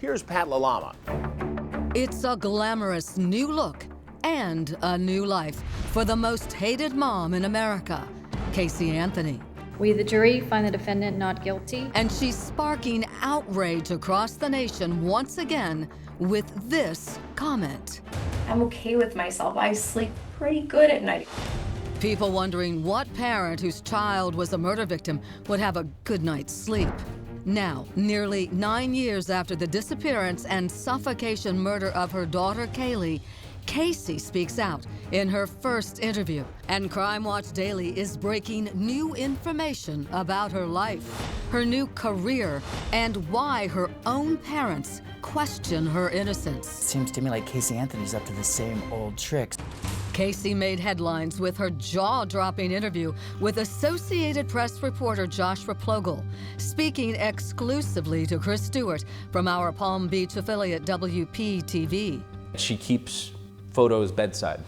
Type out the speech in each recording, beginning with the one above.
Here's Pat LaLama. It's a glamorous new look and a new life for the most hated mom in America, Casey Anthony. We, the jury, find the defendant not guilty. And she's sparking outrage across the nation once again with this comment. I'm okay with myself. I sleep pretty good at night. People wondering what parent whose child was a murder victim would have a good night's sleep. Now, nearly 9 years after the disappearance and suffocation murder of her daughter, Kaylee, Casey speaks out in her first interview. And Crime Watch Daily is breaking new information about her life, her new career, and why her own parents question her innocence. Seems to me like Casey Anthony's up to the same old tricks. Casey made headlines with her jaw-dropping interview with Associated Press reporter Josh Replogle, speaking exclusively to Chris Stewart from our Palm Beach affiliate WPTV. She keeps photos bedside,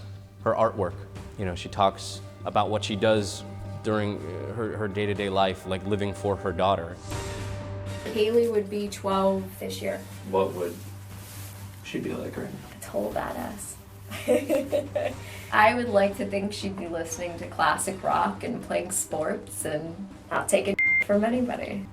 her artwork. You know, she talks about what she does during her day-to-day life, like living for her daughter. Kaylee would be 12 this year. What would she be like right now? A total badass. I would like to think she'd be listening to classic rock and playing sports and not taking from anybody.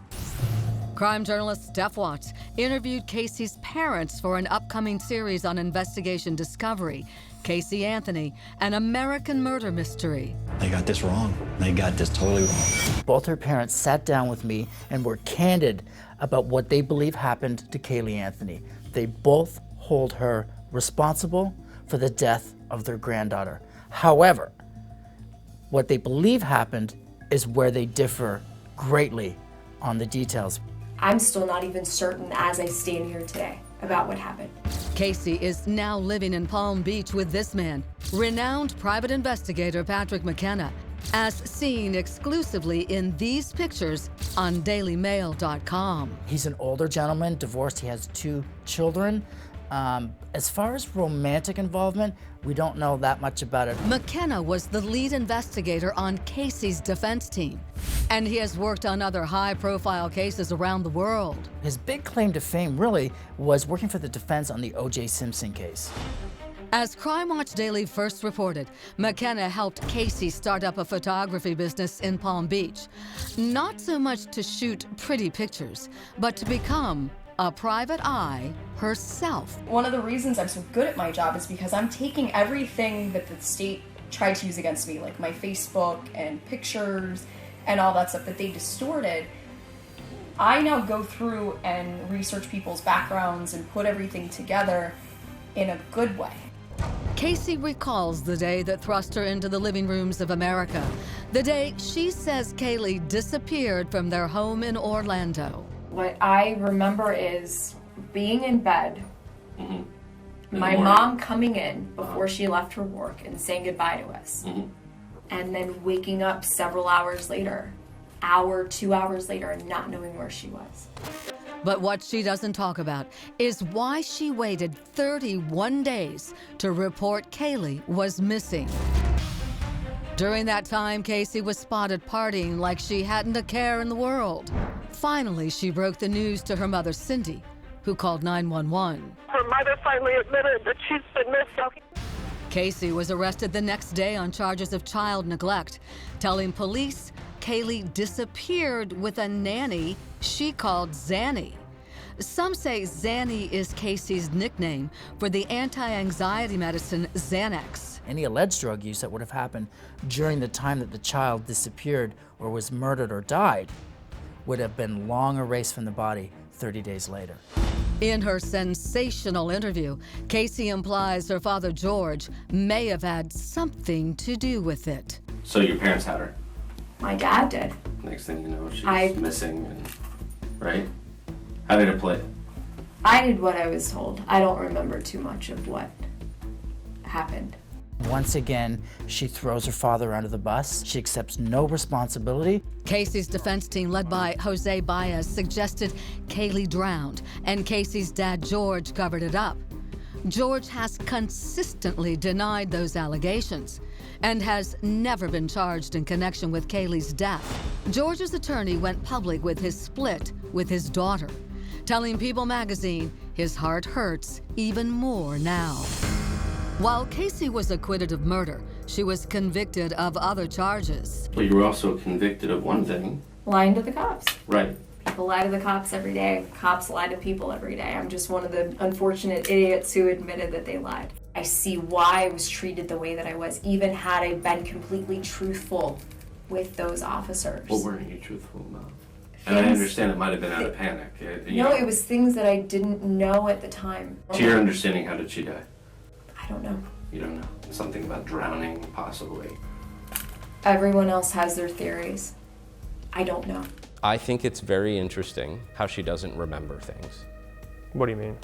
Crime journalist Steph Watts interviewed Casey's parents for an upcoming series on Investigation Discovery, Casey Anthony, an American murder mystery. They got this wrong. They got this totally wrong. Both her parents sat down with me and were candid about what they believe happened to Kaylee Anthony. They both hold her responsible for the death of their granddaughter. However, what they believe happened is where they differ greatly on the details. I'm still not even certain as I stand here today about what happened. Casey is now living in Palm Beach with this man, renowned private investigator Patrick McKenna, as seen exclusively in these pictures on dailymail.com. He's an older gentleman, divorced, he has 2 children. As far as romantic involvement, we don't know that much about it. McKenna was the lead investigator on Casey's defense team, and he has worked on other high-profile cases around the world. His big claim to fame really was working for the defense on the O.J. Simpson case. As Crime Watch Daily first reported, McKenna helped Casey start up a photography business in Palm Beach. Not so much to shoot pretty pictures, but to become a private eye herself. One of the reasons I'm so good at my job is because I'm taking everything that the state tried to use against me, like my Facebook and pictures and all that stuff that they distorted. I now go through and research people's backgrounds and put everything together in a good way. Casey recalls the day that thrust her into the living rooms of America, the day she says Kaylee disappeared from their home in Orlando. What I remember is being in bed, my mom coming in before she left for work and saying goodbye to us, and then waking up several hours later, 2 hours later, and not knowing where she was. But what she doesn't talk about is why she waited 31 days to report Kaylee was missing. During that time, Casey was spotted partying like she hadn't a care in the world. Finally, she broke the news to her mother, Cindy, who called 911. Her mother finally admitted that she's been missing. Casey was arrested the next day on charges of child neglect, telling police Kaylee disappeared with a nanny she called Zanny. Some say Zanny is Casey's nickname for the anti-anxiety medicine Xanax. Any alleged drug use that would have happened during the time that the child disappeared or was murdered or died would have been long erased from the body 30 days later. In her sensational interview, Casey implies her father, George, may have had something to do with it. So your parents had her? My dad did. Next thing you know, she's missing, right? How did it play? I did what I was told. I don't remember too much of what happened. Once again, she throws her father under the bus. She accepts no responsibility. Casey's defense team, led by Jose Baez, suggested Kaylee drowned, and Casey's dad, George, covered it up. George has consistently denied those allegations and has never been charged in connection with Kaylee's death. George's attorney went public with his split with his daughter. telling People magazine his heart hurts even more now. While Casey was acquitted of murder, she was convicted of other charges. Well, you were also convicted of one thing. Lying to the cops. Right. People lie to the cops every day. Cops lie to people every day. I'm just one of the unfortunate idiots who admitted that they lied. I see why I was treated the way that I was, even had I been completely truthful with those officers. What weren't you truthful about? And I understand it might have been out of panic. No, it was things that I didn't know at the time. To your understanding, how did she die? I don't know. You don't know. Something about drowning, possibly. Everyone else has their theories. I don't know. I think it's very interesting how she doesn't remember things. What do you mean?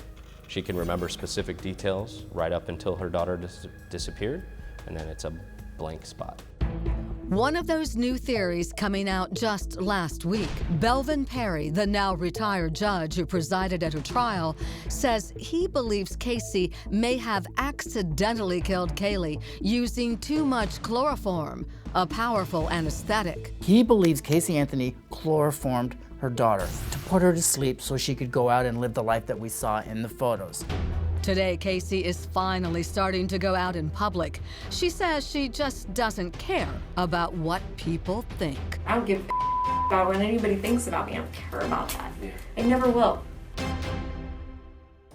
She can remember specific details right up until her daughter disappeared, and then it's a blank spot. One of those new theories coming out just last week, Belvin Perry, the now retired judge who presided at her trial, says he believes Casey may have accidentally killed Kaylee using too much chloroform, a powerful anesthetic. He believes Casey Anthony chloroformed her daughter to put her to sleep so she could go out and live the life that we saw in the photos. Today, Casey is finally starting to go out in public. She says she just doesn't care about what people think. I don't give a about what anybody thinks about me. I don't care about that. I never will.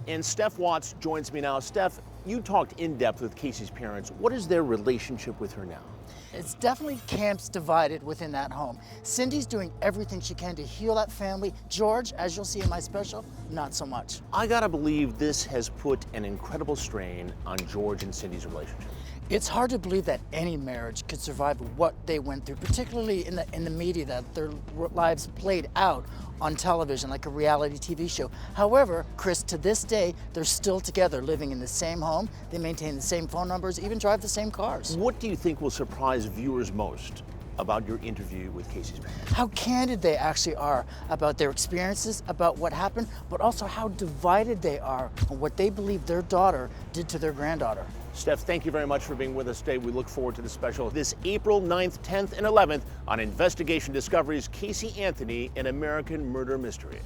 And Steph Watts joins me now. Steph, you talked in depth with Casey's parents. What is their relationship with her now? It's definitely camps divided within that home. Cindy's doing everything she can to heal that family. George, as you'll see in my special, not so much. I gotta believe this has put an incredible strain on George and Cindy's relationship. It's hard to believe that any marriage could survive what they went through, particularly in the media, that their lives played out on television like a reality TV show. However, Chris, to this day, they're still together, living in the same home. They maintain the same phone numbers, even drive the same cars. What do you think will surprise viewers most about your interview with Casey's parents? How candid they actually are about their experiences, about what happened, but also how divided they are on what they believe their daughter did to their granddaughter. Steph, thank you very much for being with us today. We look forward to the special this April 9th, 10th, and 11th on Investigation Discovery's Casey Anthony, an American Murder Mystery.